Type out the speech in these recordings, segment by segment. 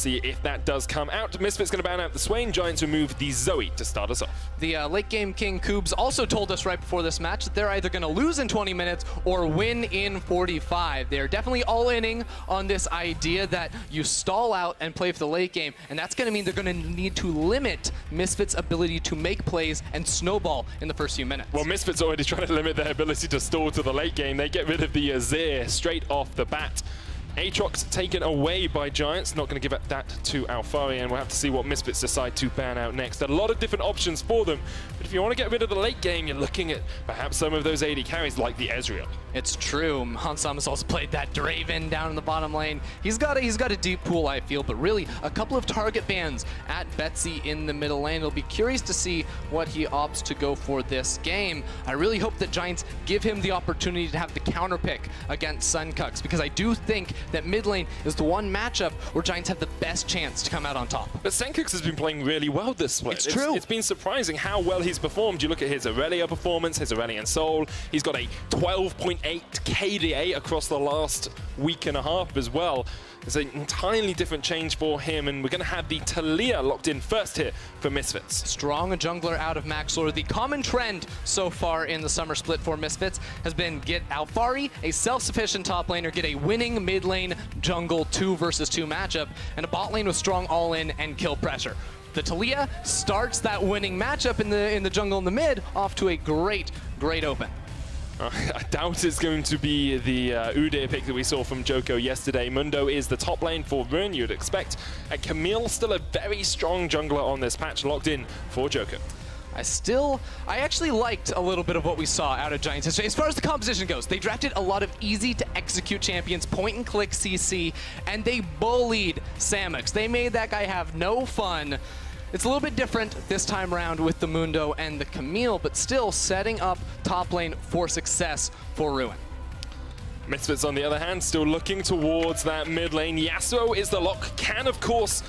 see if that does come out. Misfits going to ban out the Swain. Giants remove the Zoe to start us off. The late game king Koobs also told us right before this match that they're either going to lose in 20 minutes or win in 45. They're definitely all-inning on this idea that you stall out and play for the late game, and that's going to mean they're going to need to limit Misfits' ability to make plays and snowball in the first few minutes. Well, Misfits already trying to limit their ability to stall to the late game. They get rid of the Azir straight off the bat. Aatrox taken away by Giants, not going to give that to Alphari, and we'll have to see what Misfits decide to ban out next. A lot of different options for them, but if you want to get rid of the late game, you're looking at perhaps some of those AD carries like the Ezreal. It's true. Hansama's also played that Draven down in the bottom lane. He's got a deep pool, I feel, but really a couple of target bans at Betsy in the middle lane. It'll be curious to see what he opts to go for this game. I really hope that Giants give him the opportunity to have the counter pick against Sencux, because I do think that mid lane is the one matchup where Giants have the best chance to come out on top. But Sencux has been playing really well this split. It's true. It's been surprising how well he's performed. You look at his Aurelia performance, his Aurelian Soul. He's got a 12.8 KDA across the last week and a half as well. It's an entirely different change for him, and we're going to have the Taliyah locked in first here for Misfits. Strong jungler out of Maxlore. The common trend so far in the summer split for Misfits has been get Alphari, a self-sufficient top laner, get a winning mid lane jungle 2 versus 2 matchup, and a bot lane with strong all-in and kill pressure. The Taliyah starts that winning matchup in the jungle in the mid off to a great open. I doubt it's going to be the Udyr pick that we saw from Djoko yesterday. Mundo is the top lane for Ornn, you'd expect. And Camille, still a very strong jungler on this patch, locked in for Djoko. I actually liked a little bit of what we saw out of Giants as far as the composition goes. They drafted a lot of easy-to-execute champions, point-and-click CC, and they bullied Sencux. They made that guy have no fun. It's a little bit different this time around with the Mundo and the Camille, but still setting up top lane for success for Ruin. Misfits, on the other hand, still looking towards that mid lane. Yasuo is the lock, can, of course,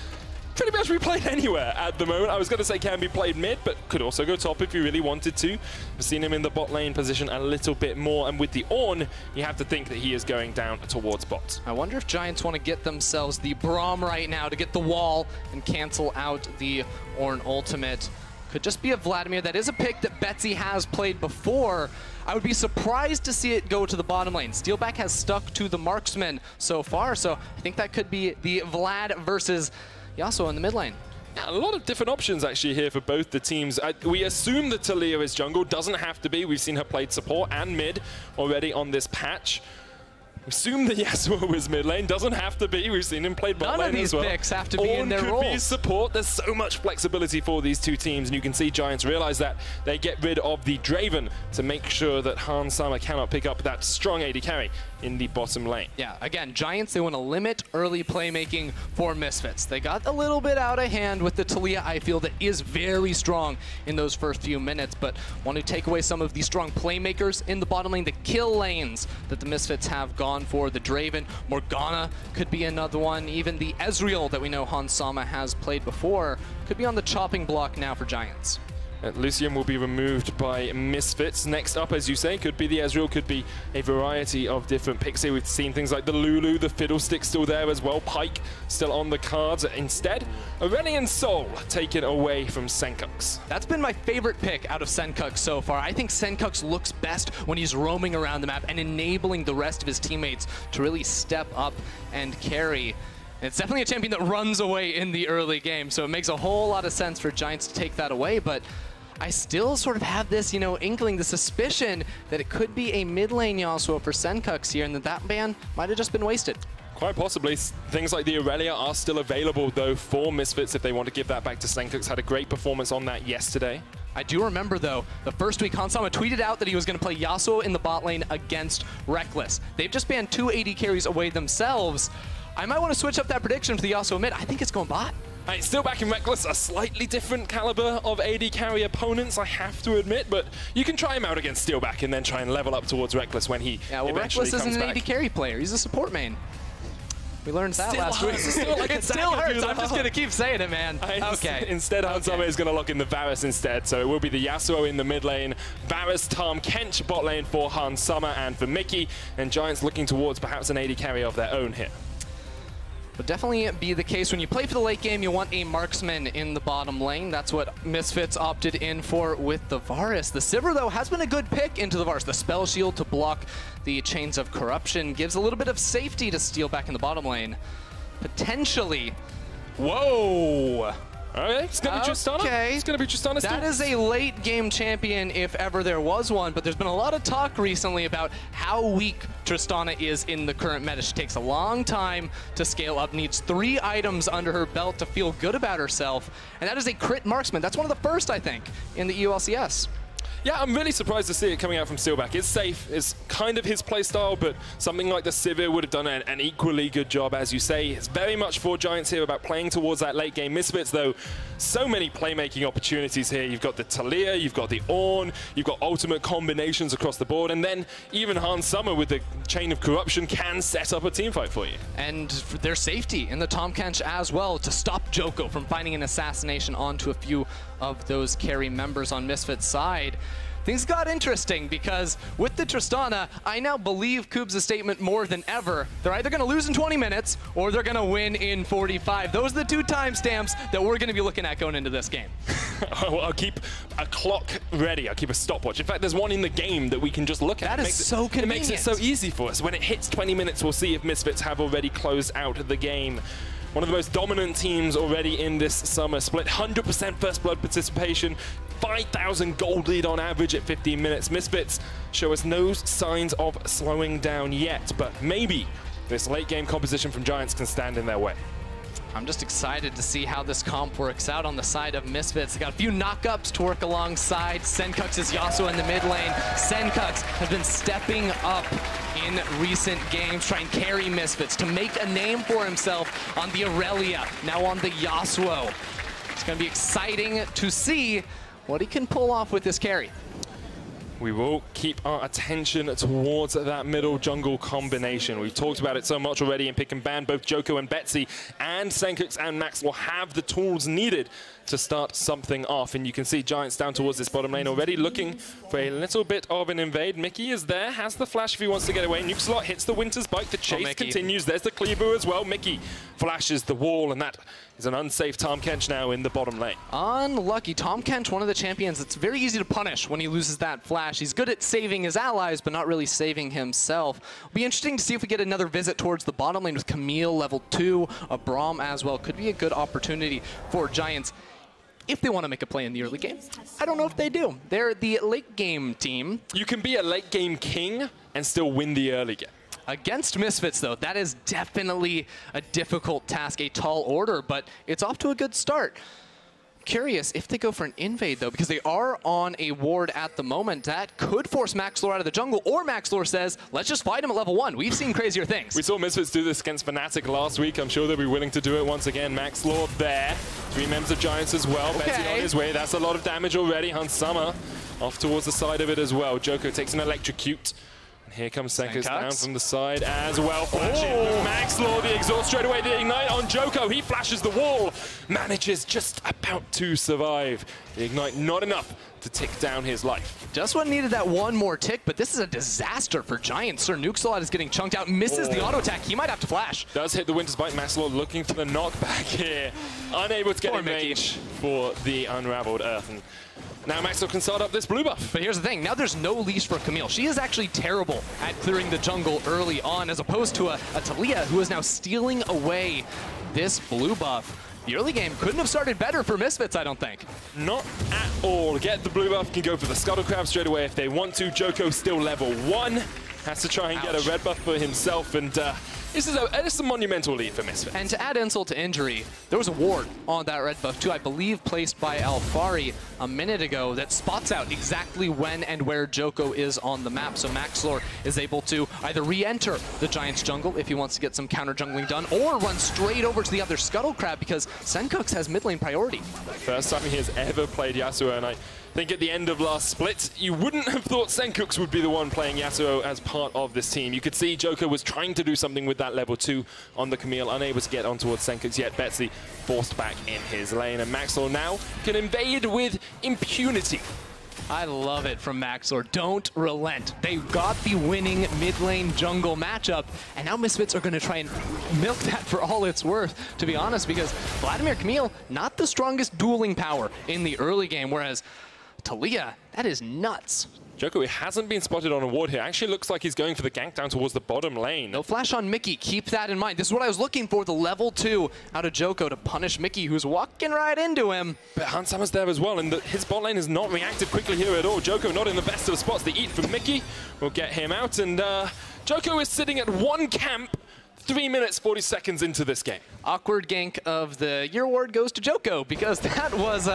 pretty much be played anywhere at the moment. I was going to say can be played mid, but could also go top if you really wanted to. We've seen him in the bot lane position a little bit more, and with the Ornn, you have to think that he is going down towards bot. I wonder if Giants want to get themselves the Braum right now to get the wall and cancel out the Ornn ultimate. Could just be a Vladimir. That is a pick that Betsy has played before. I would be surprised to see it go to the bottom lane. Steeelback has stuck to the marksman so far, so I think that could be the Vlad versus Yasuo in the mid lane. Yeah, a lot of different options actually here for both the teams. We assume that Taliyah is jungle, doesn't have to be. We've seen her played support and mid already on this patch. We assume that Yasuo is mid lane, doesn't have to be. We've seen him played bot lane as well. None of these picks have to be in their roles. Could be support. There's so much flexibility for these two teams, and you can see Giants realize that. They get rid of the Draven to make sure that Hansama cannot pick up that strong AD carry in the bottom lane. Yeah, again, Giants, they want to limit early playmaking for Misfits. They got a little bit out of hand with the Taliyah, I feel, that is very strong in those first few minutes, but want to take away some of the strong playmakers in the bottom lane, the kill lanes that the Misfits have gone for. The Draven, Morgana could be another one. Even the Ezreal that we know Hansama has played before could be on the chopping block now for Giants. Lucian will be removed by Misfits. Next up, as you say, could be the Ezreal, could be a variety of different picks here. We've seen things like the Lulu, the Fiddlestick still there as well, Pyke still on the cards. Instead, Aurelian Soul taken away from Sencux. That's been my favorite pick out of Sencux so far. I think Sencux looks best when he's roaming around the map and enabling the rest of his teammates to really step up and carry. It's definitely a champion that runs away in the early game, so it makes a whole lot of sense for Giants to take that away, but I still sort of have this, inkling, the suspicion that it could be a mid lane Yasuo for Sencux here, and that ban might have just been wasted. Quite possibly. Things like the Aurelia are still available, though, for Misfits if they want to give that back to Sencux. Had a great performance on that yesterday. I do remember, though, the first week Hansama tweeted out that he was going to play Yasuo in the bot lane against Reckless. They've just banned 2 AD carries away themselves. I might want to switch up that prediction for the Yasuo mid. I think it's going bot. Steeelback and Reckless, a slightly different caliber of AD carry opponents, I have to admit, but you can try him out against Steeelback and then try and level up towards Reckless when he eventually Reckless comes isn't an back. AD carry player. He's a support main. We learned that last week. It still hurts. I'm just going to keep saying it, man. Okay. Instead, Hansama is going to lock in the Varus instead, so it will be the Yasuo in the mid lane, Varus, Tahm Kench bot lane for Hansama and for Mikyx, and Giants looking towards perhaps an AD carry of their own here. would definitely be the case. When you play for the late game, you want a marksman in the bottom lane. That's what Misfits opted in for with the Varus. The Sivir, though, has been a good pick into the Varus. The Spell Shield to block the Chains of Corruption gives a little bit of safety to Steeelback in the bottom lane. Potentially. Whoa! Okay, it's going to be Tristana. Okay. It's going to be Tristana still. That is a late game champion if ever there was one, but there's been a lot of talk recently about how weak Tristana is in the current meta. She takes a long time to scale up, needs 3 items under her belt to feel good about herself, and that is a crit marksman. That's one of the first, I think, in the EULCS. Yeah, I'm really surprised to see it coming out from Steeelback. It's safe, it's kind of his playstyle, but something like the Sivir would have done an equally good job, as you say. It's very much for Giants here about playing towards that late game. Misfits, though, so many playmaking opportunities here. You've got the Taliyah, you've got the Ornn, you've got ultimate combinations across the board, and then even Han Summer with the Chain of Corruption can set up a teamfight for you. And their safety in the Tahm Kench as well to stop Djoko from finding an assassination onto a few of those carry members on Misfits' side. Things got interesting because with the Tristana, I now believe Koob's statement more than ever. They're either going to lose in 20 minutes or they're going to win in 45. Those are the 2 timestamps that we're going to be looking at going into this game. I'll keep a clock ready. I'll keep a stopwatch. In fact, there's one in the game that we can just look at. That is so convenient. It makes it so easy for us. When it hits 20 minutes, we'll see if Misfits have already closed out the game. One of the most dominant teams already in this summer. Split 100% first blood participation, 5,000 gold lead on average at 15 minutes. Misfits show us no signs of slowing down yet, but maybe this late game composition from Giants can stand in their way. I'm just excited to see how this comp works out on the side of Misfits. They got a few knockups to work alongside. Sencux's Yasuo in the mid lane. Sencux has been stepping up in recent games, trying to carry Misfits to make a name for himself on the Aurelia, now on the Yasuo. It's going to be exciting to see what he can pull off with this carry. We will keep our attention towards that middle jungle combination. We've talked about it so much already in Pick and Ban. Both Djoko and Betsy and Sencux and Maxlore have the tools needed to start something off. And you can see Giants down towards this bottom lane already, looking for a little bit of an invade. Mikyx is there, has the flash if he wants to get away. Nukeslot hits the Winter's Bite. The chase continues. There's the Cleaver as well. Mikyx flashes the wall, and that is an unsafe Tahm Kench now in the bottom lane. Unlucky. Tahm Kench, one of the champions that's very easy to punish when he loses that flash. He's good at saving his allies, but not really saving himself. It'll be interesting to see if we get another visit towards the bottom lane with Camille level 2, a Braum as well. Could be a good opportunity for Giants if they want to make a play in the early game. I don't know if they do. They're the late game team. You can be a late game king and still win the early game. Against Misfits, though, that is definitely a difficult task, a tall order, but it's off to a good start. Curious if they go for an invade, though, because they are on a ward at the moment. That could force Maxlore out of the jungle, or Maxlore says, let's just fight him at level 1. We've seen crazier things. We saw Misfits do this against Fnatic last week. I'm sure they'll be willing to do it once again. Maxlore there. 3 members of Giants as well. Okay. Betsy on his way. That's a lot of damage already. Han Summer off towards the side of it as well. Djoko takes an electrocute. Here comes Sencux down from the side as well. Flashing Maxlore, the exhaust straight away, the ignite on Djoko. He flashes the wall, manages just about to survive. The ignite not enough to tick down his life. Just when needed that one more tick, but this is a disaster for Giants. Sir Nukeslot is getting chunked out, misses the auto attack. He might have to flash. Does hit the Winter's Bite. Maxlore looking for the knockback here. Unable to get in range for the Unraveled Earth. And now Maxlore can start up this blue buff. But here's the thing, now there's no leash for Camille. She is actually terrible at clearing the jungle early on, as opposed to a Taliyah who is now stealing away this blue buff. The early game couldn't have started better for Misfits, I don't think. Not at all. Get the blue buff, can go for the Scuttle Crab straight away if they want to. Djoko still level 1. Has to try and get a red buff for himself, and this is a monumental lead for Misfits. And to add insult to injury, there was a ward on that red buff too, I believe placed by Alphari a minute ago, that spots out exactly when and where Djoko is on the map. So Maxlore is able to either re-enter the Giants jungle if he wants to get some counter jungling done, or run straight over to the other Scuttle Crab because Sencux has mid lane priority. First time he has ever played Yasuo, and I think at the end of last split, you wouldn't have thought Sencux would be the one playing Yasuo as part of this team. You could see Djoko was trying to do something with that level 2 on the Camille, unable to get on towards Sencux yet. Betsy forced back in his lane, and Maxlore now can invade with impunity. I love it from Maxlore. Don't relent. They got the winning mid lane jungle matchup, and now Misfits are going to try and milk that for all it's worth, to be honest, because Vladimir, Camille, not the strongest dueling power in the early game, whereas Taliyah, that is nuts. Djoko hasn't been spotted on a ward here. Actually looks like he's going for the gank down towards the bottom lane. No flash on Mikyx. Keep that in mind. This is what I was looking for, the level 2 out of Djoko to punish Mikyx, who's walking right into him. But Hansama's there as well, and his bot lane has not reacted quickly here at all. Djoko not in the best of spots. The eat from Mikyx will get him out, and Djoko is sitting at 1 camp, 3 minutes, 40 seconds into this game. Awkward gank of the year award goes to Djoko, because that was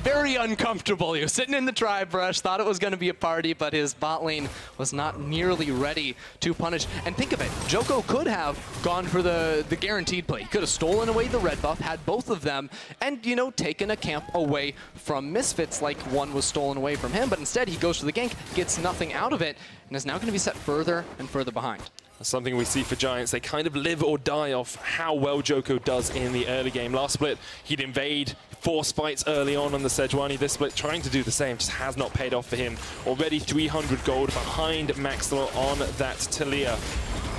very uncomfortable. He was sitting in the tribe brush, thought it was going to be a party, but his bot lane was not nearly ready to punish. And think of it, Djoko could have gone for the guaranteed play. He could have stolen away the red buff, had both of them, and, you know, taken a camp away from Misfits like one was stolen away from him. But instead, he goes for the gank, gets nothing out of it, and is now going to be set further and further behind. That's something we see for Giants. They kind of live or die off how well Djoko does in the early game. Last split, he'd invade, force fights early on the Sejuani. This split, trying to do the same, just has not paid off for him. Already 300 gold behind Maxlore on that Taliyah.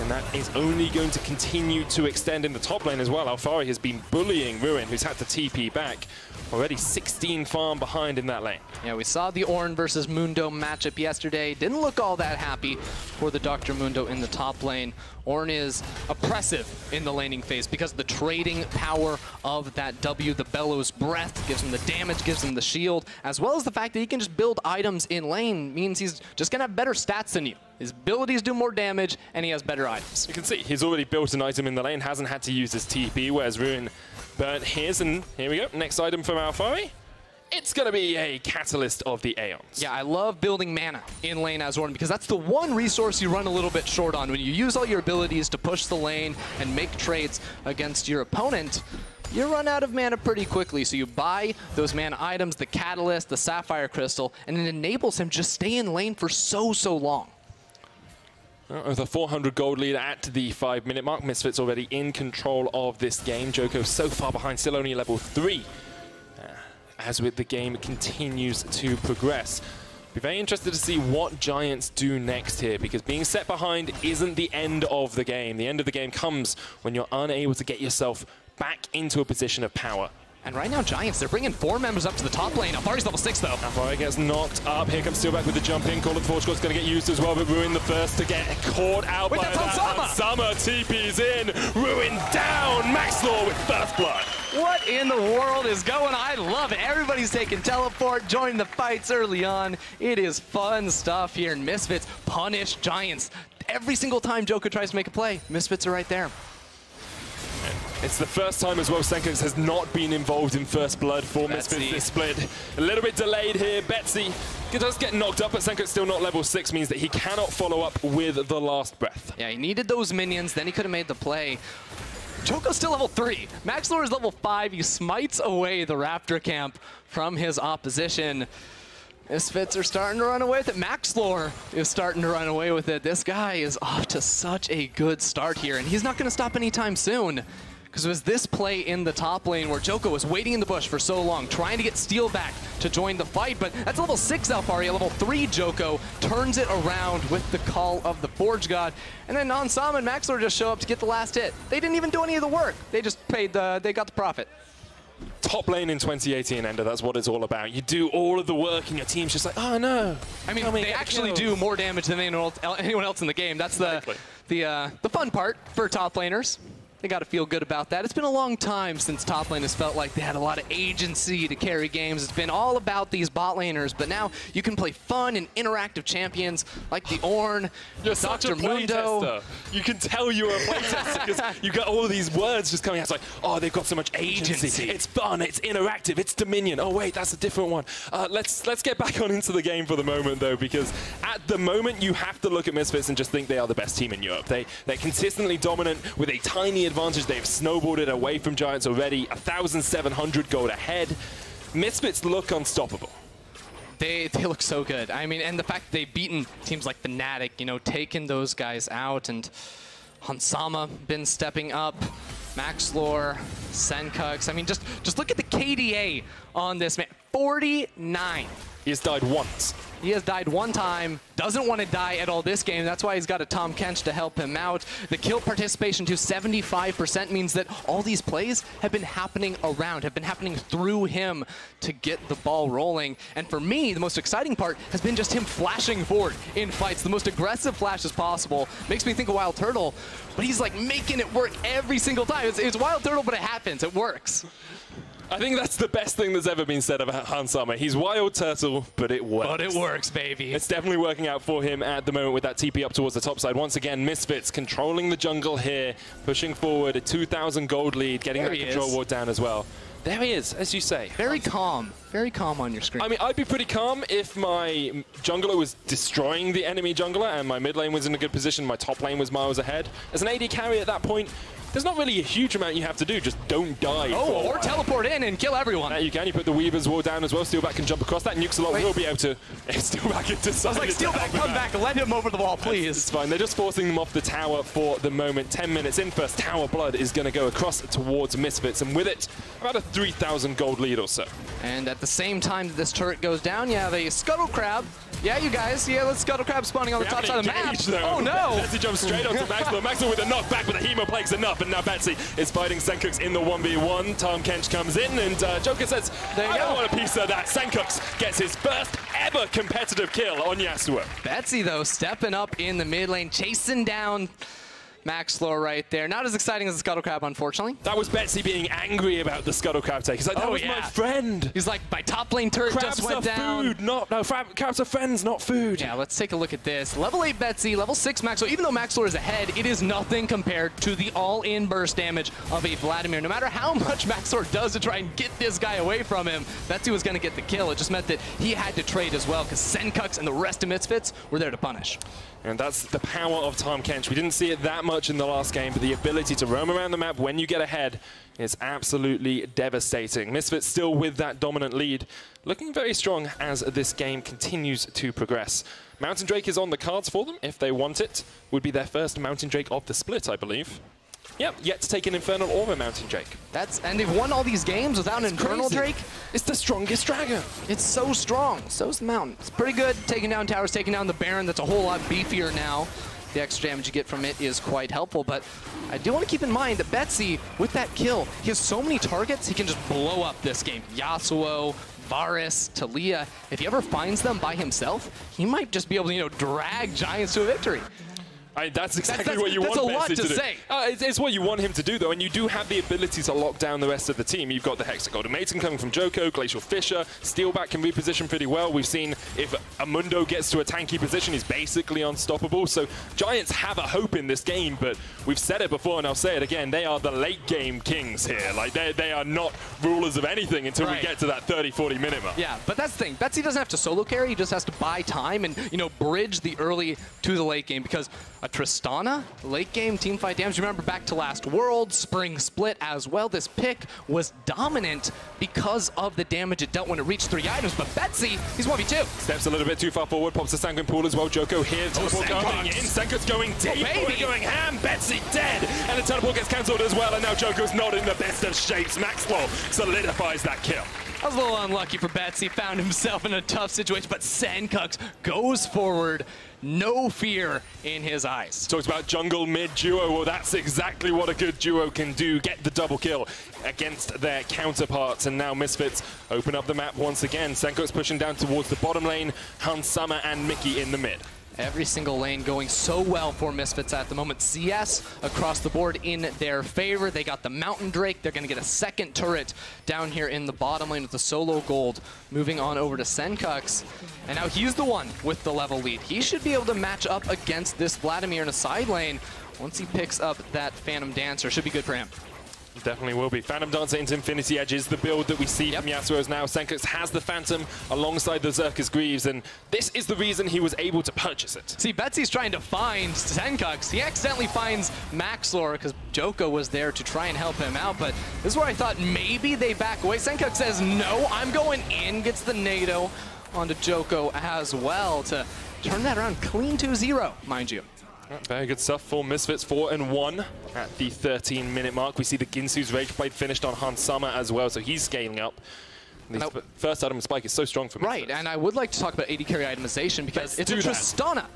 And that is only going to continue to extend in the top lane as well. Alphari has been bullying Ruin, who's had to TP back. Already 16 farm behind in that lane. Yeah, we saw the Ornn versus Mundo matchup yesterday. Didn't look all that happy for the Dr. Mundo in the top lane. Ornn is oppressive in the laning phase because the trading power of that W, the Bellows Breath, gives him the damage, gives him the shield, as well as the fact that he can just build items in lane means he's just going to have better stats than you. His abilities do more damage, and he has better items. You can see he's already built an item in the lane, hasn't had to use his TP, whereas Ruin burnt his, and here we go. Next item from Alphari. It's going to be a Catalyst of the Aeons. Yeah, I love building mana in lane as Ornn because that's the one resource you run a little bit short on. When you use all your abilities to push the lane and make trades against your opponent, you run out of mana pretty quickly. So you buy those mana items, the Catalyst, the Sapphire Crystal, and it enables him to just stay in lane for so long. With a 400 gold lead at the 5-minute mark, Misfits already in control of this game. Djoko so far behind, still only level 3. As with the game continues to progress. Be very interested to see what Giants do next here, because being set behind isn't the end of the game. The end of the game comes when you're unable to get yourself back into a position of power. And right now, Giants, they're bringing 4 members up to the top lane. Alphari's level 6, though. Alphari gets knocked up. Here comes Steeelback with the jump in. Call of the Forge God's going to get used as well, but Ruin the first to get caught out by that. Hansama TP's in. Ruin down. Maxlore with first blood. What in the world is going on? I love it. Everybody's taking teleport, joining the fights early on. It is fun stuff here, and Misfits punish Giants. Every single time Djoko tries to make a play, Misfits are right there. It's the first time as well Sencux has not been involved in first blood for Misfits this split. A little bit delayed here. Betsy does get knocked up, but Sencux still not level 6, means that he cannot follow up with the last breath. Yeah, he needed those minions, then he could have made the play. Djoko's still level 3. Maxlore is level 5. He smites away the Raptor camp from his opposition. Misfits are starting to run away with it. Maxlore is starting to run away with it. This guy is off to such a good start here, and he's not going to stop anytime soon. Because it was this play in the top lane where Djoko was waiting in the bush for so long, trying to get Steeelback to join the fight, but that's level 6 Alphari. Level 3 Djoko turns it around with the call of the Forge God, and then Hansama and Maxlore just show up to get the last hit. They didn't even do any of the work. They just paid they got the profit. Top lane in 2018, Ender, that's what it's all about. You do all of the work and your team's just like, oh no. I mean, they actually do more damage than anyone else in the game. That's the fun part for top laners. They got to feel good about that. It's been a long time since top lane has felt like they had a lot of agency to carry games. It's been all about these bot laners, but now you can play fun and interactive champions like the Ornn, Dr. Mundo. You can tell you're a playtester because you got all of these words just coming out. It's like, oh, they've got so much agency. It's fun, it's interactive, it's Dominion. Oh wait, that's a different one. Let's get back on into the game for the moment though, because at the moment you have to look at Misfits and just think they are the best team in Europe. They're consistently dominant with a tiny advantage. They've snowballed it away from Giants already. 1,700 gold ahead. Misfits look unstoppable. They look so good. I mean, and the fact that they've beaten teams like Fnatic, you know, taken those guys out, and Hansama been stepping up, Maxlore, Sencux. I mean, just look at the KDA on this man. 49. He has died once. He has died one time, doesn't want to die at all this game. That's why he's got a Tahm Kench to help him out. The kill participation to 75% means that all these plays have been happening around, have been happening through him to get the ball rolling. And for me, the most exciting part has been just him flashing forward in fights, the most aggressive flashes possible. Makes me think of Wild Turtle, but he's like making it work every single time. It's Wild Turtle, but it happens, it works. I think that's the best thing that's ever been said about Hansama. He's Wild Turtle, but it works. But it works, baby. It's definitely working out for him at the moment with that TP up towards the top side. Once again, Misfits controlling the jungle here, pushing forward a 2,000 gold lead, getting that control ward down as well. There he is, as you say. Very calm on your screen. I mean, I'd be pretty calm if my jungler was destroying the enemy jungler and my mid lane was in a good position, my top lane was miles ahead. As an AD carry at that point, there's not really a huge amount you have to do, just don't die. Oh, or teleport in and kill everyone. You can, you put the Weaver's wall down as well, Steeelback can jump across that, Nukesalot will be able to... Steeelback had decided I was like, Steeelback, come back, let him over the wall, please. It's fine, they're just forcing them off the tower for the moment. 10 minutes in first, Tower Blood is going to go across towards Misfits, and with it, about a 3,000 gold lead or so. And at the same time that this turret goes down, you have a Scuttle Crab. Yeah, you guys, let's Scuttle Crab spawning on the top side of the map. Though. Oh no! Betsy jumps straight onto Maxlore. Maxlore with a knockback, but the Hemoplague's enough, and now Betsy is fighting Sencux in the 1v1. Tahm Kench comes in, and Djoko says, I don't want a piece of that. Sencux gets his first ever competitive kill on Yasuo. Betsy, though, stepping up in the mid lane, chasing down Maxlore right there. Not as exciting as the Scuttle Crab, unfortunately. That was Betsy being angry about the Scuttle Crab take. He's like, that was my friend. He's like, my top lane turret just went down. Food, no, crabs are friends, not food. Yeah, let's take a look at this. Level 8 Betsy, level 6 Maxlore. Even though Maxlore is ahead, it is nothing compared to the all-in burst damage of a Vladimir. No matter how much Maxlore does to try and get this guy away from him, Betsy was going to get the kill. It just meant that he had to trade as well, because Sencux and the rest of Misfits were there to punish. And that's the power of Tahm Kench. We didn't see it that much in the last game, but the ability to roam around the map when you get ahead is absolutely devastating. Misfits still with that dominant lead, looking very strong as this game continues to progress. Mountain Drake is on the cards for them if they want it. Would be their first Mountain Drake of the split, I believe. Yep, yet to take an Infernal or a Mountain Drake. And they've won all these games without an Infernal Drake. It's the strongest dragon. It's so strong. So's the Mountain. It's pretty good. Taking down towers, taking down the Baron. That's a whole lot beefier now. The extra damage you get from it is quite helpful, but I do want to keep in mind that Betsy, with that kill, he has so many targets, he can just blow up this game. Yasuo, Varus, Taliyah. If he ever finds them by himself, he might just be able to, drag Giants to a victory. That's exactly what you want Betsy to do. Say. It's what you want him to do, though, and you do have the ability to lock down the rest of the team. You've got the Hexagolden Maiden coming from Djoko, Glacial Fisher, Steeelback can reposition pretty well. We've seen if a Mundo gets to a tanky position, he's basically unstoppable. So Giants have a hope in this game, but we've said it before, and I'll say it again, they are the late game kings here. Like, they are not rulers of anything until we get to that 30-40 minute mark. Yeah, but that's the thing. Betsy doesn't have to solo carry, he just has to buy time and, bridge the early to the late game, because a Tristana, late game teamfight damage. Remember back to last World, Spring Split as well. This pick was dominant because of the damage it dealt when it reached 3 items. But Betsy, he's 1v2. Steps a little bit too far forward, pops the Sanguine Pool as well. Djoko here, teleport going in. Sencux going deep, going ham. Betsy dead, and the teleport gets cancelled as well. And now Djoko's not in the best of shapes. Maxlore solidifies that kill. I was a little unlucky for Betsy, found himself in a tough situation, but Sencux goes forward, no fear in his eyes. Talks about jungle mid duo. Well, that's exactly what a good duo can do. Get the double kill against their counterparts. And now Misfits open up the map once again. Sencux pushing down towards the bottom lane. Hansama and Mikyx in the mid. Every single lane going so well for Misfits at the moment. CS across the board in their favor. They got the Mountain Drake. They're going to get a second turret down here in the bottom lane with the solo gold. Moving on over to Sencux. And now he's the one with the level lead. He should be able to match up against this Vladimir in a side lane. Once he picks up that Phantom Dancer, should be good for him. Definitely will be. Phantom Dancer into Infinity Edge is the build that we see from Yasuo's now. Sencux has the Phantom alongside the Zerka's Greaves, and this is the reason he was able to purchase it. See, Betsy's trying to find Sencux. He accidentally finds Maxlore because Djoko was there to try and help him out, but this is where I thought maybe they back away. Sencux says, no, I'm going in, gets the NATO onto Djoko as well to turn that around. Clean 2-0, mind you. Very good stuff for Misfits, 4-1 at the 13-minute mark. We see the Ginsu's Rage Blade finished on Hansama as well, so he's scaling up. The first item spike is so strong for me. Right, and I would like to talk about AD carry itemization because it's a Tristana.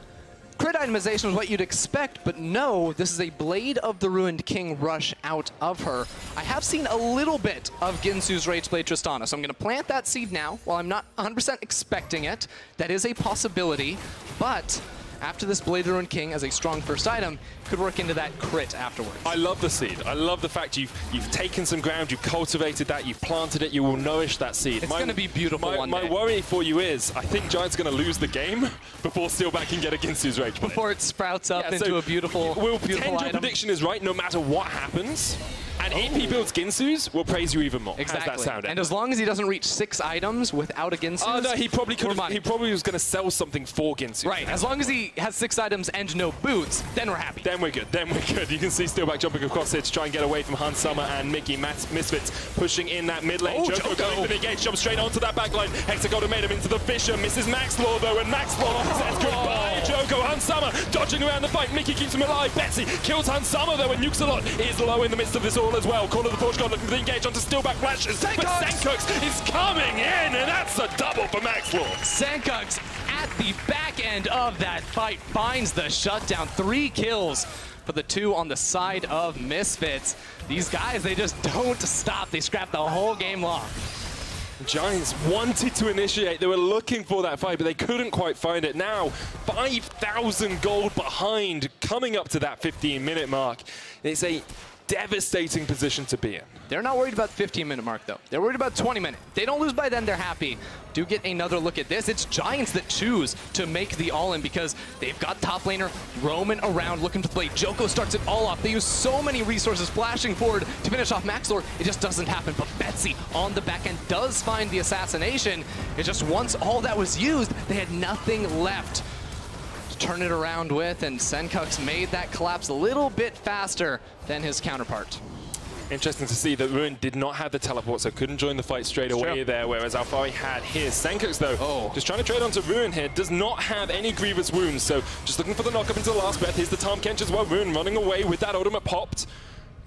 Crit itemization is what you'd expect, but no, this is a Blade of the Ruined King rush out of her. I have seen a little bit of Ginsu's Rage Blade Tristana, so I'm going to plant that seed now. While I'm not 100% expecting it, that is a possibility, but after this Blade of the Ruined King as a strong first item, could work into that crit afterwards. I love the seed. I love the fact you've taken some ground, you've cultivated that, you've planted it, you will nourish that seed. It's going to be beautiful one day. My worry for you is, I think Giant's going to lose the game before Steeelback can get against his Rage Blade. Before it sprouts up into a beautiful, beautiful item. Your prediction is right, no matter what happens. And if he builds Ginsu's, we'll praise you even more. Exactly. How's that sound? And as long as he doesn't reach 6 items without a Ginsu's, oh no, he probably was going to sell something for Ginsu. Right. As long as he has 6 items and no boots, then we're happy. Then we're good. Then we're good. You can see Steeelback jumping across here to try and get away from Hans Summer and Mikyx. Misfits pushing in that mid lane. Djoko going for the engage, jumps straight onto that back line. Hexagon made him into the Fisher. Misses Maxlore though, and Maxlore says goodbye. Djoko, Hans Summer dodging around the fight. Mikyx keeps him alive. Betsy kills Hans Summer though, and Nukes a lot is low in the midst of this all as well. Call of the Forge God looking for the engage onto Steeelback flashes. But Sencux is coming in, and that's a double for Maxlore. Sencux at the back end of that fight finds the shutdown. 3 kills for the 2 on the side of Misfits. These guys, they just don't stop. They scrap the whole game long. Giants wanted to initiate. They were looking for that fight, but they couldn't quite find it. Now, 5,000 gold behind, coming up to that 15-minute mark. It's a devastating position to be in. They're not worried about the 15-minute mark, though. They're worried about 20-minute. They don't lose by then, they're happy. Do get another look at this. It's Giants that choose to make the all-in because they've got top laner roaming around looking to play. Djoko starts it all off. They use so many resources flashing forward to finish off Maxlore. It just doesn't happen. But Betsy on the back end does find the assassination. It's just once all that was used, they had nothing left to turn it around with, and Sencux made that collapse a little bit faster than his counterpart. Interesting to see that Ruin did not have the teleport, so couldn't join the fight straight away there, whereas Alphari had his. Sencux, though, just trying to trade onto Ruin here, does not have any grievous wounds, so just looking for the knock-up into the last breath. Here's the Tahm Kench as well. Ruin running away with that ultimate popped.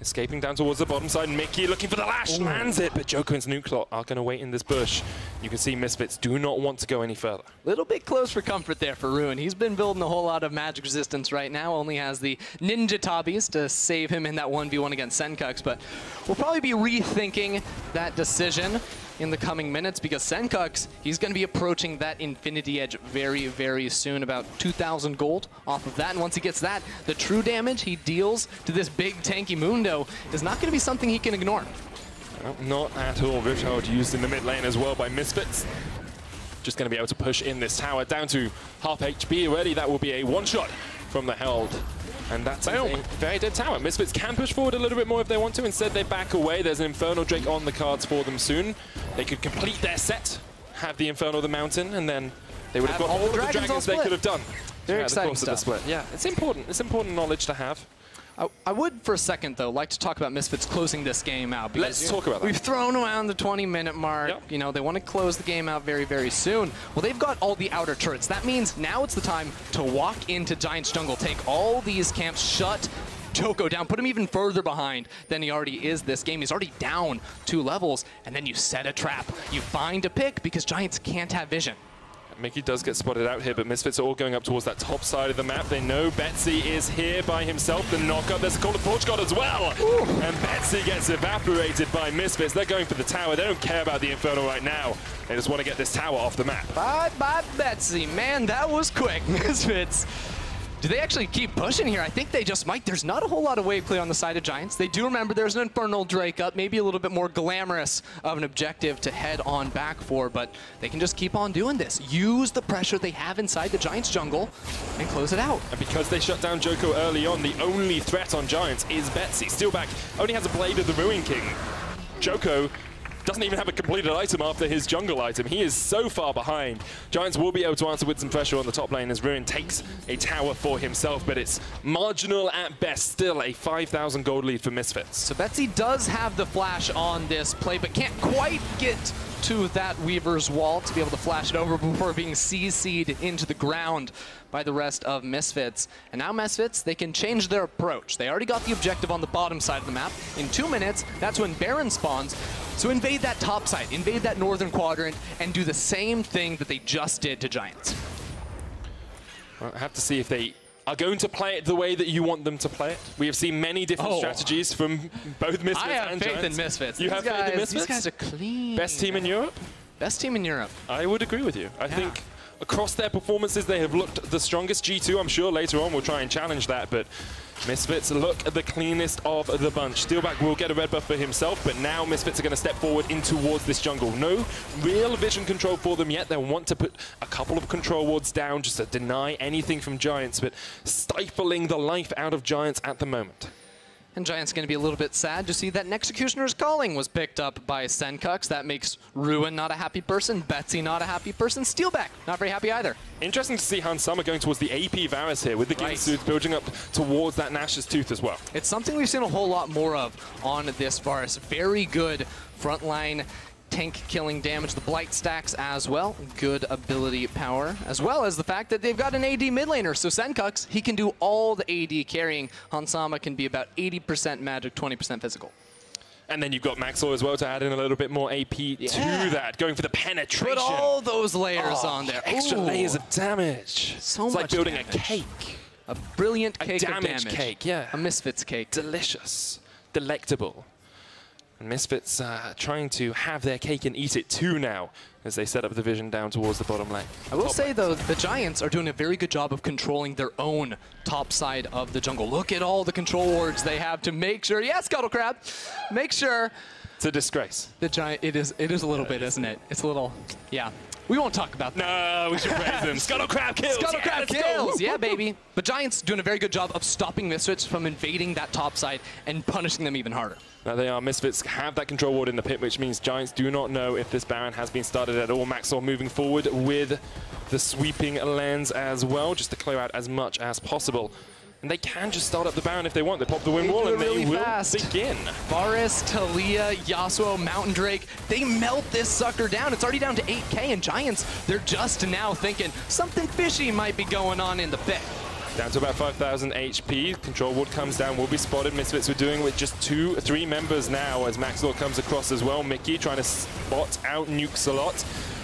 Escaping down towards the bottom side. Mikyx looking for the lash, lands it, but Djoko and Snookclot are going to wait in this bush. You can see Misfits do not want to go any further. Little bit close for comfort there for Ruin. He's been building a whole lot of magic resistance right now, only has the Ninja Tabis to save him in that 1v1 against Sencux, but we'll probably be rethinking that decision in the coming minutes because Sencux, he's going to be approaching that Infinity Edge very, very soon, about 2,000 gold off of that. And once he gets that, the true damage he deals to this big tanky Mundo is not going to be something he can ignore. Well, not at all. Rifthold used in the mid lane as well by Misfits. Just going to be able to push in this tower down to half HP already. That will be a one-shot from the Held. And that's a very dead tower. Misfits can push forward a little bit more if they want to. Instead, they back away. There's an Infernal Drake on the cards for them soon. They could complete their set, have the Infernal of the Mountain, and then they would have got all of the dragons they could have done. Very exciting stuff. The split. Yeah, it's important. It's important knowledge to have. I would, for a second, though, like to talk about Misfits closing this game out. Let's talk about that. We've thrown around the 20-minute mark. Yep. You know, they want to close the game out very, very soon. Well, they've got all the outer turrets. That means now it's the time to walk into Giants Jungle, take all these camps, shut Djoko down, put him even further behind than he already is this game. He's already down 2 levels, and then you set a trap. You find a pick because Giants can't have vision. Mikyx does get spotted out here, but Misfits are all going up towards that top side of the map. They know Betsy is here by himself. The knock-up, there's a Call of Forge God as well. Ooh. And Betsy gets evaporated by Misfits. They're going for the tower. They don't care about the Infernal right now. They just want to get this tower off the map. Bye-bye, Betsy. Man, that was quick. Misfits. Do they actually keep pushing here? I think they just might. There's not a whole lot of wave clear on the side of Giants. They do remember there's an Infernal Drake up, maybe a little bit more glamorous of an objective to head on back for, but they can just keep on doing this. Use the pressure they have inside the Giants jungle and close it out. And because they shut down Djoko early on, the only threat on Giants is Betsy. Steeelback only has a Blade of the Ruined King. Djoko doesn't even have a completed item after his jungle item. He is so far behind. Giants will be able to answer with some pressure on the top lane as Ruin takes a tower for himself, but it's marginal at best. Still a 5,000 gold lead for Misfits. So Betsy does have the flash on this play, but can't quite get to that Weaver's wall to be able to flash it over before being CC'd into the ground by the rest of Misfits. And now Misfits, they can change their approach. They already got the objective on the bottom side of the map. In 2 minutes, that's when Baron spawns. So invade that top side, invade that northern quadrant, and do the same thing that they just did to Giants. Well, I have to see if they are going to play it the way that you want them to play it. We have seen many different strategies from both Misfits and Giants. I have faith in Misfits. You have faith in Misfits? These guys are clean. Best team in Europe? Best team in Europe. I would agree with you. I think across their performances, they have looked the strongest. G2, I'm sure later on will try and challenge that, but Misfits look the cleanest of the bunch. Steeelback will get a red buff for himself, but now Misfits are going to step forward in towards this jungle. No real vision control for them yet. They'll want to put a couple of control wards down just to deny anything from Giants, but stifling the life out of Giants at the moment. And Giants going to be a little bit sad to see that Executioner's Calling was picked up by Sencux. That makes Ruin not a happy person, Betsy not a happy person, Steeelback not very happy either. Interesting to see Hansama going towards the AP Varus here with the Ginsu building up towards that Nash's Tooth as well. It's something we've seen a whole lot more of on this Varus. Very good frontline tank killing damage, the blight stacks as well, good ability power, as well as the fact that they've got an AD mid laner. So Sencux, he can do all the AD carrying. Hansama can be about 80% magic, 20% physical. And then you've got Maxlore as well to add in a little bit more AP to that, going for the penetration. Put all those layers on there. Extra layers of damage. So it's much like building damage. a cake. A brilliant cake of damage damage. Cake, yeah. A Misfits cake. Delicious. Delectable. And Misfits trying to have their cake and eat it too now as they set up the vision down towards the bottom lane. I will say, though, the Giants are doing a very good job of controlling their own top side of the jungle. Look at all the control wards they have to make sure, yes, Scuttle Crab, make sure. It's a disgrace. The Giant, it is a little bit, isn't it? It's a little, yeah. We won't talk about that. No, we should praise them. Scuttle Crab kills. Scuttle Crab kills. Yeah, baby. But Giants doing a very good job of stopping Misfits from invading that top side and punishing them even harder. Now they are. Misfits have that control ward in the pit, which means Giants do not know if this Baron has been started at all. Maxlore moving forward with the sweeping lens as well, just to clear out as much as possible. And they can just start up the Baron if they want. They pop the wind wall and they will begin. Varus, Taliyah, Yasuo, Mountain Drake, they melt this sucker down. It's already down to 8K, and Giants, they're just now thinking something fishy might be going on in the pit. Down to about 5,000 HP. Control ward comes down, will be spotted. Misfits were doing with just 3 members now as Maxlore comes across as well. Mikyx trying to spot out Nukes a lot.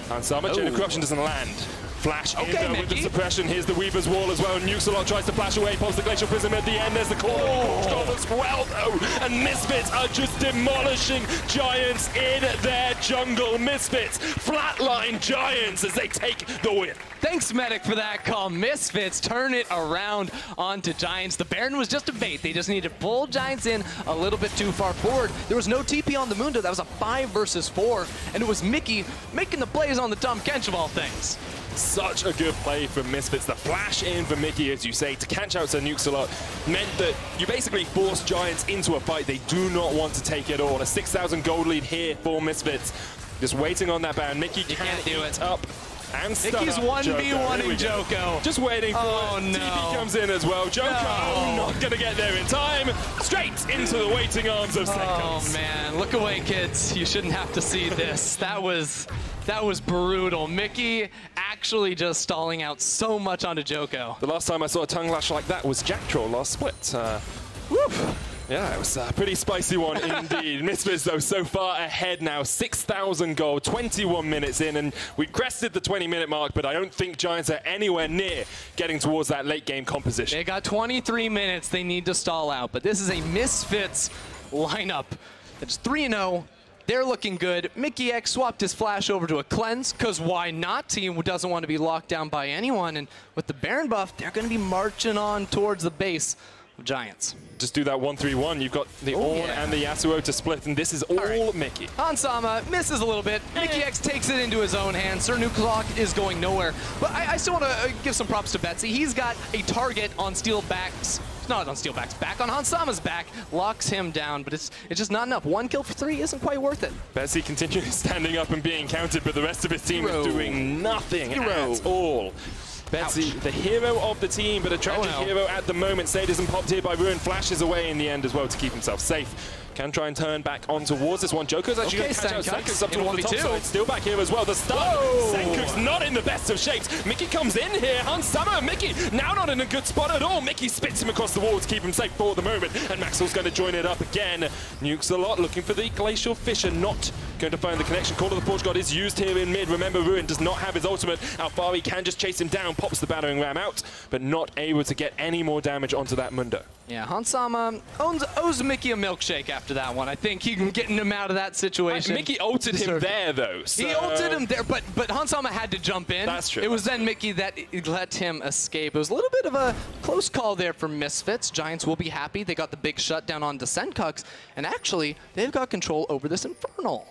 Hansama, Chain of Corruption doesn't land. Flash in there with the suppression. Here's the Weaver's Wall as well. Nukes tries to flash away, pops the Glacial Prism at the end. There's the corner as well, though. And Misfits are just demolishing Giants in their jungle. Misfits flatline Giants as they take the win. Thanks, Medic, for that call. Misfits turn it around onto Giants. The Baron was just a bait. They just needed to pull Giants in a little bit too far forward. There was no TP on the Mundo. That was a 5 versus 4. And it was Mikyx making the plays on the Tahm Kench of all things. Such a good play from Misfits. The flash in for Mikyx, as you say, to catch out Nukes a lot, meant that you basically forced Giants into a fight they do not want to take at all. A 6,000 gold lead here for Misfits. Just waiting on that Baron. Mikyx can't do it up. And Mikyx's 1v1ing Djoko. Just waiting for it. TP comes in as well. Djoko not going to get there in time. Straight into the waiting arms of Sencux. Oh man, look away, kids. You shouldn't have to see this. That was brutal. Mikyx actually just stalling out so much onto Djoko. The last time I saw a tongue lash like that was Jack Troll last split. Yeah, it was a pretty spicy one indeed. Misfits, though, so far ahead now. 6,000 gold, 21 minutes in, and we crested the 20-minute mark, but I don't think Giants are anywhere near getting towards that late-game composition. They got 23 minutes they need to stall out, but this is a Misfits lineup that's 3-0. They're looking good. Mikyx swapped his flash over to a cleanse, because why not? Team doesn't want to be locked down by anyone, and with the Baron buff, they're going to be marching on towards the base of Giants. Just do that 1-3-1. You've got the Ornn and the Yasuo to split, and this is all Mikyx. Hansama misses a little bit. Mikyx takes it into his own hands. Sir Nuclear is going nowhere. But I still want to give some props to Betsy. He's got a target on Steeelback's, not on Steeelback's back, on Hansama's back, locks him down, but it's just not enough. 1 kill for 3 isn't quite worth it. Betsy continues standing up and being counted, but the rest of his team is doing nothing at all. Betsy, the hero of the team, but a tragic hero at the moment. Sade isn't popped here by Ruin. Flashes away in the end as well to keep himself safe. can try and turn back on towards this one. Djoko's actually going to catch out Sencux up towards the top side. Steeelback here as well. The start. Sencux not in the best of shapes. Mikyx comes in here. Hansama, Mikyx now not in a good spot at all. Mikyx spits him across the wall to keep him safe for the moment. And Maxlore's going to join it up again. Nukes a lot, looking for the Glacial Fisher. Not going to find the connection. Call of the Forge God is used here in mid. Remember, Ruin does not have his ultimate. Alphari can just chase him down, pops the battering ram out, but not able to get any more damage onto that Mundo. Yeah, Hansama owes Mikyx a milkshake after that one. I think he can get him out of that situation. Mikyx ulted him there, though. So. He ulted him there, but Hansama had to jump in. That's true. It was then Mikyx that let him escape. It was a little bit of a close call there for Misfits. Giants will be happy. They got the big shutdown onto Sencux, and actually, they've got control over this Infernal.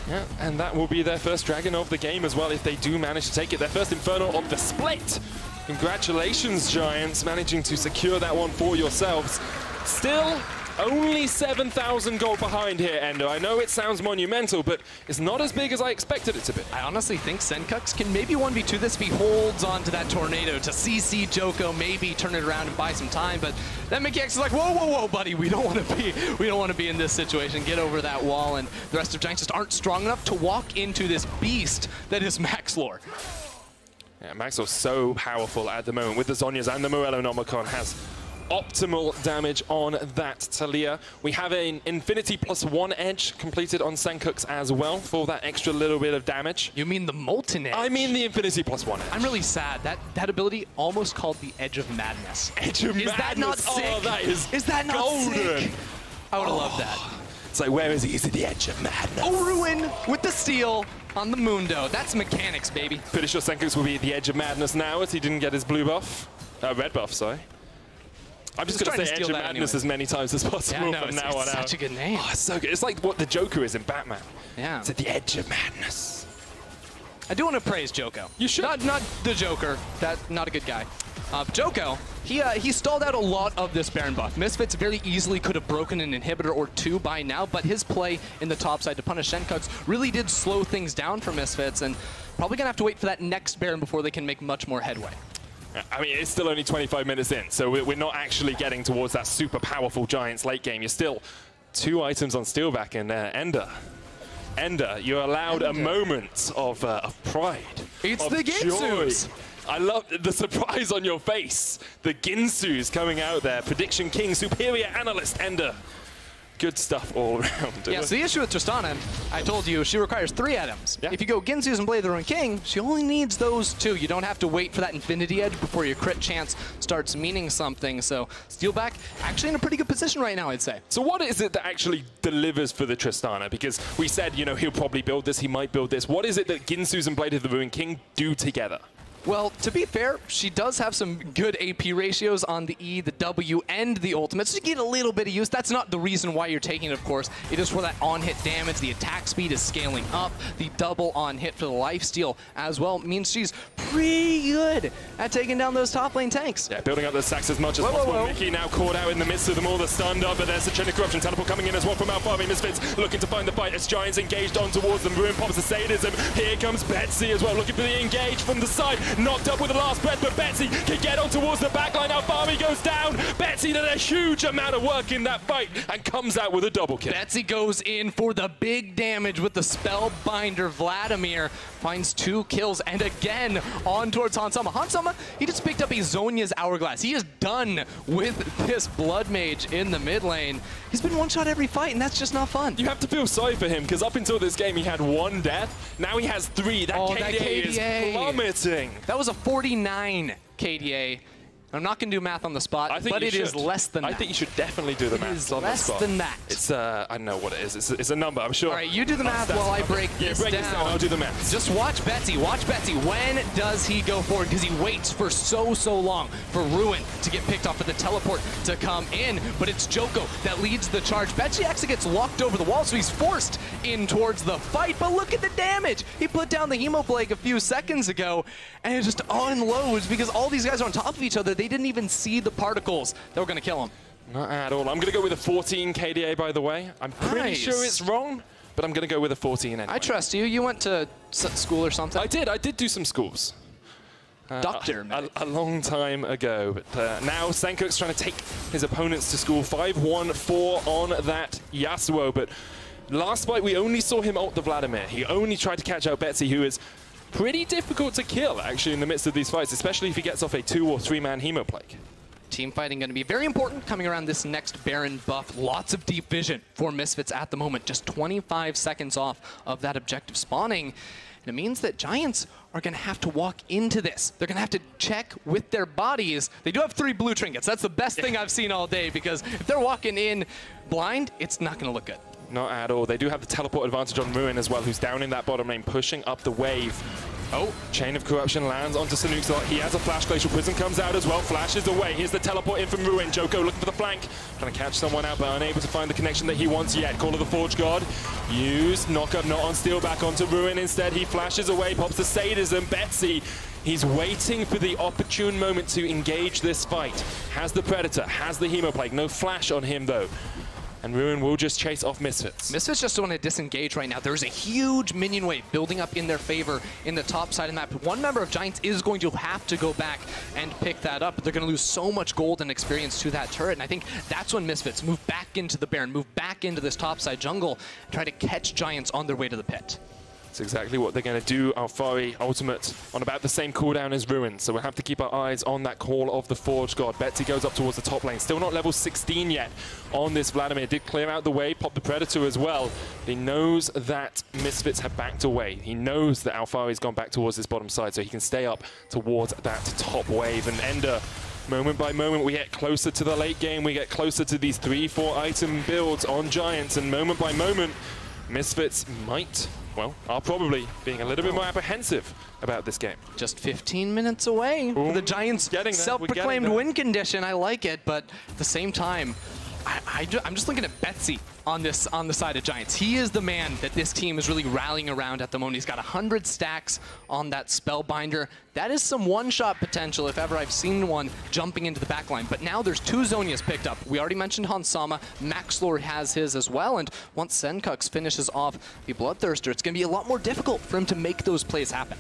Yeah, and that will be their first Dragon of the game as well if they do manage to take it. Their first Infernal of the split. Congratulations, Giants, managing to secure that one for yourselves. Still, only 7,000 gold behind here, Endo. I know it sounds monumental, but it's not as big as I expected it to be. I honestly think Sencux can maybe 1v2 this if he holds on to that tornado to CC Djoko, maybe turn it around and buy some time. But then Mikyx is like, whoa, whoa, whoa, buddy, we don't want to be in this situation. Get over that wall, and the rest of Giants just aren't strong enough to walk into this beast that is Maxlore. Yeah, Maxlore's so powerful at the moment with the Zhonya's, and the Morellonomicon has optimal damage on that Taliyah. We have an Infinity +1 edge completed on Sencux as well for that extra little bit of damage. You mean the Molten Edge? I mean the Infinity +1 edge. I'm really sad. That ability almost called the Edge of Madness. Edge of Madness? Is that not sick? Oh, that is that not golden. sick? I would have loved that. It's like, where is he? He's at the Edge of Madness. Oh, Ruin with the steal on the Mundo. That's mechanics, baby. Pretty sure Sencux will be at the Edge of Madness now as he didn't get his blue buff. Red buff, sorry. I'm just going to say Edge of Madness as many times as possible from now on out. It's such a good name. Oh, it's so good. It's like what the Joker is in Batman. Yeah. It's at the Edge of Madness. I do want to praise Djoko. You should. Not the Joker. That's not a good guy. Djoko, he stalled out a lot of this Baron buff. Misfits very easily could have broken an inhibitor or two by now, but his play in the top side to punish Sencux really did slow things down for Misfits, and probably going to have to wait for that next Baron before they can make much more headway. I mean, it's still only 25 minutes in, so we're not actually getting towards that super powerful Giants late game. You're still 2 items on Steeelback, and Ender, you're allowed a moment of pride. It's the Ginsus. I love the surprise on your face. The Ginsus coming out there. Prediction King, superior analyst, Ender. Good stuff all around. Yeah, so the issue with Tristana, I told you, she requires 3 items. Yeah. If you go Ginsus and Blade of the Ruined King, she only needs those 2. You don't have to wait for that Infinity Edge before your crit chance starts meaning something. So Steeelback actually in a pretty good position right now, I'd say. So what is it that actually delivers for the Tristana? Because we said, you know, he'll probably build this, he might build this. What is it that Ginsus and Blade of the Ruined King do together? Well, to be fair, she does have some good AP ratios on the E, the W, and the ultimate, so you get a little bit of use. That's not the reason why you're taking it, of course. It is for that on-hit damage. The attack speed is scaling up. The double on-hit for the lifesteal as well means she's pretty good at taking down those top lane tanks. Yeah, building up the stacks as much as possible. Mikyx now caught out in the midst of them all. The stunned up, but there's a chain of corruption. Teleport coming in as well from Alphari. Misfits looking to find the fight as Giants engaged on towards them. Ruin pops the sadism. Here comes Betsy as well, looking for the engage from the side. Knocked up with the last breath, but Betsy can get on towards the backline. Alphari goes down. Betsy did a huge amount of work in that fight and comes out with a double kill. Betsy goes in for the big damage with the Spellbinder. Vladimir finds 2 kills, and again on towards Hansama. Hansama, he just picked up a Zhonya's Hourglass. He is done with this Blood Mage in the mid lane. He's been one-shot every fight, and that's just not fun. You have to feel sorry for him, because up until this game, he had 1 death. Now he has 3. That KDA is plummeting. That was a 49 KDA. I'm not going to do math on the spot, but it is less than that. I think you should definitely do the math on the spot. Less than that. It's, I don't know what it is. It's a number, I'm sure. All right, you do the math while I break this down. I'll do the math. Just watch Betsy. Watch Betsy. When does he go forward? Because he waits for so long for Ruin to get picked off, for the teleport to come in. But it's Djoko that leads the charge. Betsy actually gets locked over the wall, so he's forced in towards the fight. But look at the damage. He put down the Hemoplague a few seconds ago, and it just unloads because all these guys are on top of each other. They didn't even see the particles that were going to kill him. Not at all. I'm going to go with a 14 KDA, by the way. I'm pretty sure it's wrong, but I'm going to go with a 14 anyway. I trust you. You went to school or something? I did do some schools. Doctor. A long time ago. But now Sencux trying to take his opponents to school. 5-1-4 on that Yasuo. But last fight, we only saw him ult the Vladimir. He only tried to catch out Betsy, who is pretty difficult to kill, actually, in the midst of these fights, especially if he gets off a 2- or 3-man Hemoplague. Team fighting going to be very important coming around this next Baron buff. Lots of deep vision for Misfits at the moment. Just 25 seconds off of that objective spawning. And it means that Giants are going to have to walk into this. They're going to have to check with their bodies. They do have 3 blue trinkets. That's the best thing I've seen all day, because if they're walking in blind, it's not going to look good. Not at all. They do have the teleport advantage on Ruin as well, who's down in that bottom lane, pushing up the wave. Oh, Chain of Corruption lands onto Sencux. He has a flash. Glacial Prison comes out as well. Flashes away. Here's the teleport in from Ruin. Djoko looking for the flank. Trying to catch someone out, but unable to find the connection that he wants yet. Call of the Forge God. Used. Knock up not on Steeelback onto Ruin instead. He flashes away. Pops the Sadism. Betsy. He's waiting for the opportune moment to engage this fight. Has the Predator. Has the Hemoplague. No flash on him, though. And Ruin will just chase off Misfits. Misfits just want to disengage right now. There's a huge minion wave building up in their favor in the top side of the map. One member of Giants is going to have to go back and pick that up. But they're going to lose so much gold and experience to that turret. And I think that's when Misfits move back into the Baron, move back into this top side jungle, and try to catch Giants on their way to the pit. That's exactly what they're going to do. Alphari ultimate on about the same cooldown as Ruin, so we'll have to keep our eyes on that Call of the Forge God. Betsy goes up towards the top lane, still not level 16 yet on this Vladimir. Did clear out the way, pop the Predator as well. He knows that Misfits have backed away. He knows that Alphari's gone back towards this bottom side, so he can stay up towards that top wave. And Ender, moment by moment, we get closer to the late game. We get closer to these 3-4 item builds on Giants, and moment by moment, Misfits might, well, are probably being a little bit more apprehensive about this game. Just 15 minutes away for the Giants' self-proclaimed win condition. I like it, but at the same time, I'm just looking at Betsy on the side of Giants. He is the man that this team is really rallying around at the moment. He's got 100 stacks on that Spellbinder. That is some one-shot potential, if ever I've seen one, jumping into the backline. But now there's 2 Zhonya's picked up. We already mentioned Hansama. Maxlore has his as well. And once Sencux finishes off the Bloodthirster, it's going to be a lot more difficult for him to make those plays happen.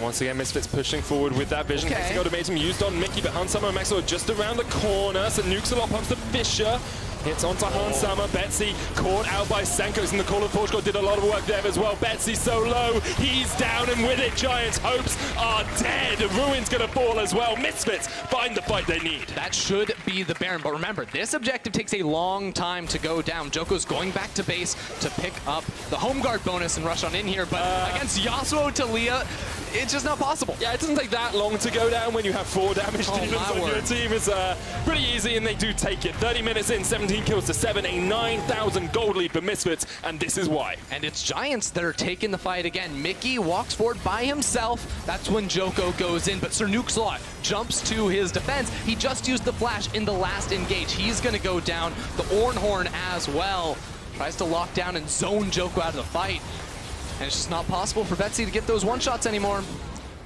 Once again, Misfits pushing forward with that vision. Hexagonalism used on Mikyx, but Hansama and Maxlore just around the corner. So Nukes a lot, pumps the Fisher. Hits onto Hansama. Betsy caught out by Sencux, and the Call of the Forge God did a lot of work there as well. Betsy so low, he's down, and with it, Giants' hopes are dead. Ruin's gonna fall as well. Misfits find the fight they need. That should be the Baron, but remember, this objective takes a long time to go down. Djoko's going back to base to pick up the home guard bonus and rush on in here, but against Yasuo, Taliyah, it's just not possible. Yeah, it doesn't take that long to go down when you have 4 damage demons on your team. It's pretty easy, and they do take it. 30 minutes in, 17 kills to 7, a 9,000 gold lead for Misfits, and this is why. And it's Giants that are taking the fight again. Mikyx walks forward by himself. That's when Djoko goes in, but Sencux jumps to his defense. He just used the flash in the last engage. He's going to go down. The Ornn as well. Tries to lock down and zone Djoko out of the fight. And it's just not possible for Betsy to get those one-shots anymore.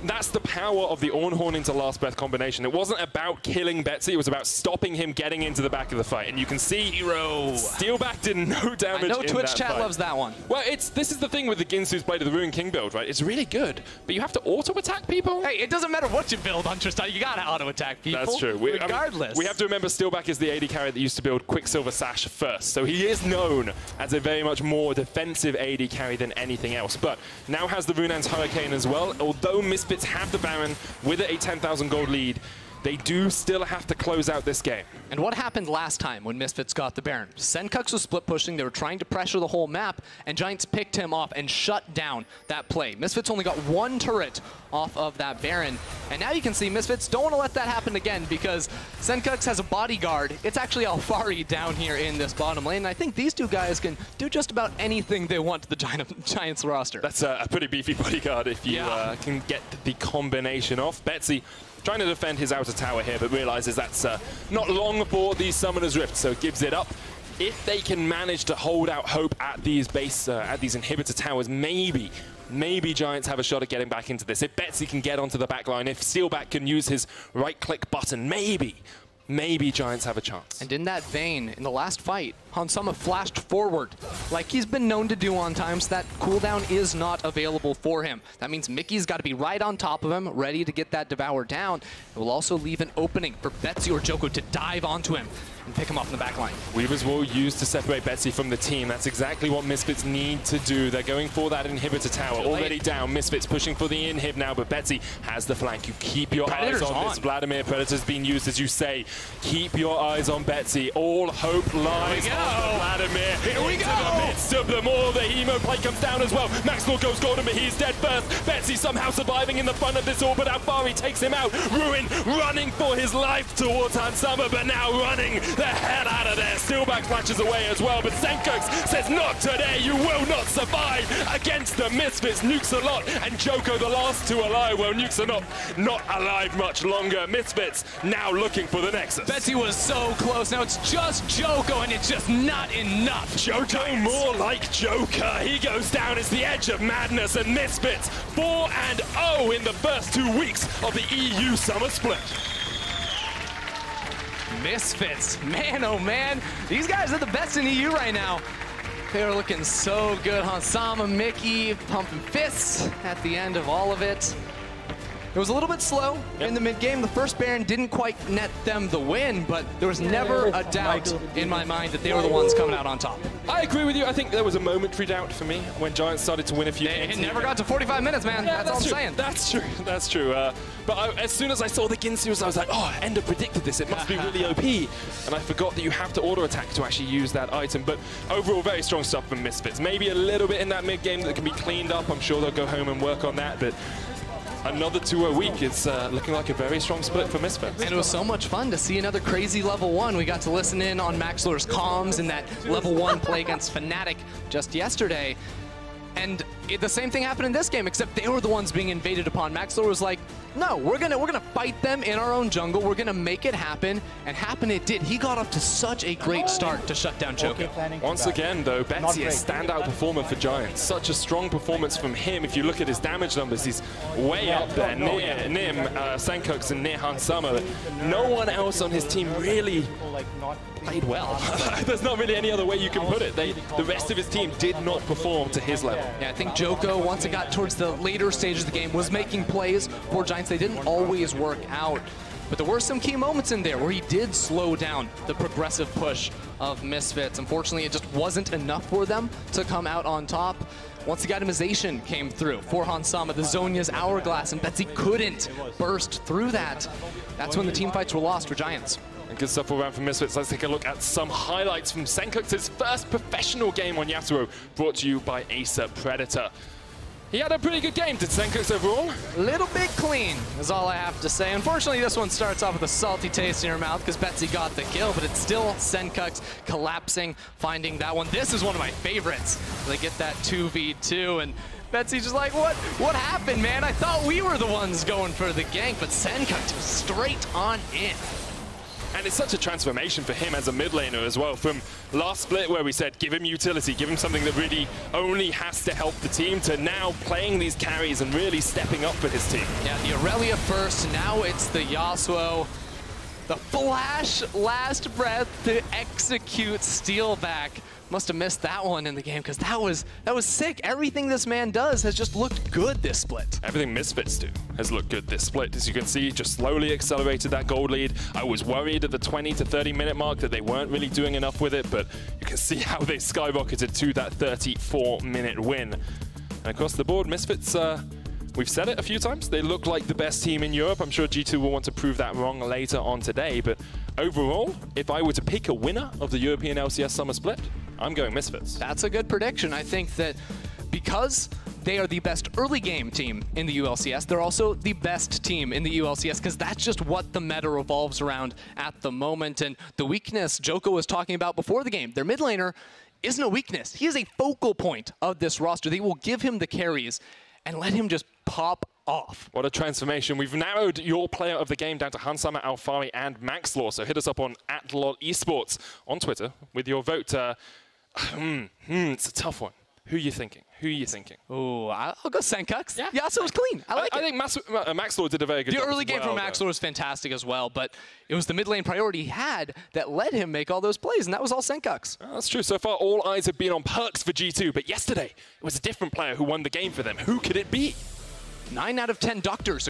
That's the power of the Ornn into Last Breath combination. It wasn't about killing Betsy, it was about stopping him getting into the back of the fight. And you can see Steeelback did no damage. I know Twitch chat loves that one. Well, this is the thing with the Ginsu's Blade of the Ruin King build, right? It's really good, but you have to auto-attack people. Hey, it doesn't matter what you build on Tristana, you gotta auto-attack people. That's true. Regardless. I mean, we have to remember Steeelback is the AD carry that used to build Quicksilver Sash first, so he is known as a very much more defensive AD carry than anything else. But now has the Runan's Hurricane as well. Although Misfits have the Baron with a 10,000 gold lead, they do still have to close out this game. And what happened last time when Misfits got the Baron? Sencux was split pushing, they were trying to pressure the whole map, and Giants picked him off and shut down that play. Misfits only got 1 turret off of that Baron, and now you can see Misfits don't want to let that happen again because Sencux has a bodyguard. It's actually Alphari down here in this bottom lane, and I think these 2 guys can do just about anything they want to the Giants roster. That's a pretty beefy bodyguard if you can get the combination off. Betsy trying to defend his outer tower here, but realizes that's not long for the Summoner's Rift, so gives it up. If they can manage to hold out hope at these inhibitor towers, maybe Giants have a shot at getting back into this. If Betsy can get onto the back line, if Steeelback can use his right-click button, maybe maybe Giants have a chance. And in that vein, in the last fight, Hansama flashed forward like he's been known to do on times. That cooldown is not available for him. That means Mickey's got to be right on top of him, ready to get that Devour down. It will also leave an opening for Betsy or Djoko to dive onto him and pick him off in the back line. Weavers will use to separate Betsy from the team. That's exactly what Misfits need to do. They're going for that inhibitor tower. Already down. Misfits pushing for the inhib now, but Betsy has the flank. You keep your eyes on this. Vladimir Predator's being used, as you say. Keep your eyes on Betsy. All hope lies on Vladimir. Here we go! In the midst of them all, the Emo play comes down as well. Maxlore goes golden, but he's dead first. Betsy somehow surviving in the front of this all, but Alphari takes him out. Ruin running for his life towards Hansama, but now running the hell out of there. Steeelback flashes away as well, but Sencux says, not today, you will not survive against the Misfits. Nukes a lot, and Djoko the last two alive. Well, Nukes are not alive much longer. Misfits now looking for the Nexus. Betsy was so close. Now it's just Djoko, and it's just not enough. Djoko more like Joker. He goes down. It's the edge of madness, and Misfits 4-0 in the first 2 weeks of the EU Summer Split. Misfits, man, oh man, these guys are the best in EU right now. They are looking so good. Hansama, Mickey, pumping fists at the end of all of it. It was a little bit slow in the mid-game. The first Baron didn't quite net them the win, but there was never a doubt in my mind that they were the ones coming out on top. I agree with you. I think there was a momentary doubt for me when Giants started to win a few games. It never got to 45 minutes, man. Yeah, that's all I'm true. saying. That's true. That's true. But as soon as I saw the Ginsu's, I was like, oh, Ender predicted this. It must be really OP. And I forgot that you have to auto-attack to actually use that item. But overall, very strong stuff from Misfits. Maybe a little bit in that mid-game that can be cleaned up. I'm sure they'll go home and work on that. But another 2-0 week. It's looking like a very strong split for Misfits. And it was so much fun to see another crazy level 1. We got to listen in on Maxlore's comms in that level 1 play against Fnatic just yesterday. And the same thing happened in this game, except they were the ones being invaded upon. Maxlore was like, no, we're gonna fight them in our own jungle. We're gonna make it happen, and happen it did. He got off to such a great start to shut down Djoko. Once again, though, Betsy a standout performer for Giants. Such a strong performance from him. If you look at his damage numbers, he's way up there, near Nim, Sencux, and near Hansama. No one else on his team really played well. There's not really any other way you can put it. The rest of his team did not perform to his level. Yeah, I think Djoko, once it got towards the later stages of the game, was making plays for Giants. They didn't always work out. But there were some key moments in there where he did slow down the progressive push of Misfits. Unfortunately, it just wasn't enough for them to come out on top. Once the itemization came through for Hansama, the Zhonya's Hourglass, and Betsy couldn't burst through that. That's when the team fights were lost for Giants. And good stuff all around from Misfits. Let's take a look at some highlights from Sencux's first professional game on Yasuo, brought to you by ADC Predator. He had a pretty good game, did Sencux overall? A little bit clean is all I have to say. Unfortunately, this one starts off with a salty taste in your mouth because Betsy got the kill, but it's still Sencux collapsing, finding that one. This is one of my favorites. They get that 2v2, and Betsy's just like, what happened, man? I thought we were the ones going for the gank, but Sencux was straight on in. And it's such a transformation for him as a mid laner as well. From last split where we said, give him utility, give him something that really only has to help the team, to now playing these carries and really stepping up for his team. Yeah, the Aurelia first, now it's the Yasuo. The flash last breath to execute Steeelback. Must have missed that one in the game because that was sick. Everything this man does has just looked good this split. Everything Misfits do has looked good this split. As you can see, just slowly accelerated that gold lead. I was worried at the 20 to 30 minute mark that they weren't really doing enough with it, but you can see how they skyrocketed to that 34-minute win. And across the board, Misfits, we've said it a few times, they look like the best team in Europe. I'm sure G2 will want to prove that wrong later on today, but overall, if I were to pick a winner of the European LCS Summer Split, I'm going Misfits. That's a good prediction. I think that because they are the best early game team in the ULCS, they're also the best team in the ULCS because that's just what the meta revolves around at the moment. And the weakness Djoko was talking about before the game, their mid laner isn't a weakness. He is a focal point of this roster. They will give him the carries and let him just pop off. What a transformation. We've narrowed your player of the game down to Hansama, Alphari, and Maxlore. So hit us up on @LOLesports on Twitter with your vote. It's a tough one. Who are you thinking? Who are you thinking? Ooh, I'll go Sencux. Yeah. Yasuo's clean. I like it. I think Maxlore did a very good job. The early game from Maxlore was fantastic as well, but it was the mid lane priority he had that let him make all those plays, and that was all Sencux. Oh, that's true. So far, all eyes have been on Perks for G2, but yesterday, it was a different player who won the game for them. Who could it be? 9 out of 10 doctors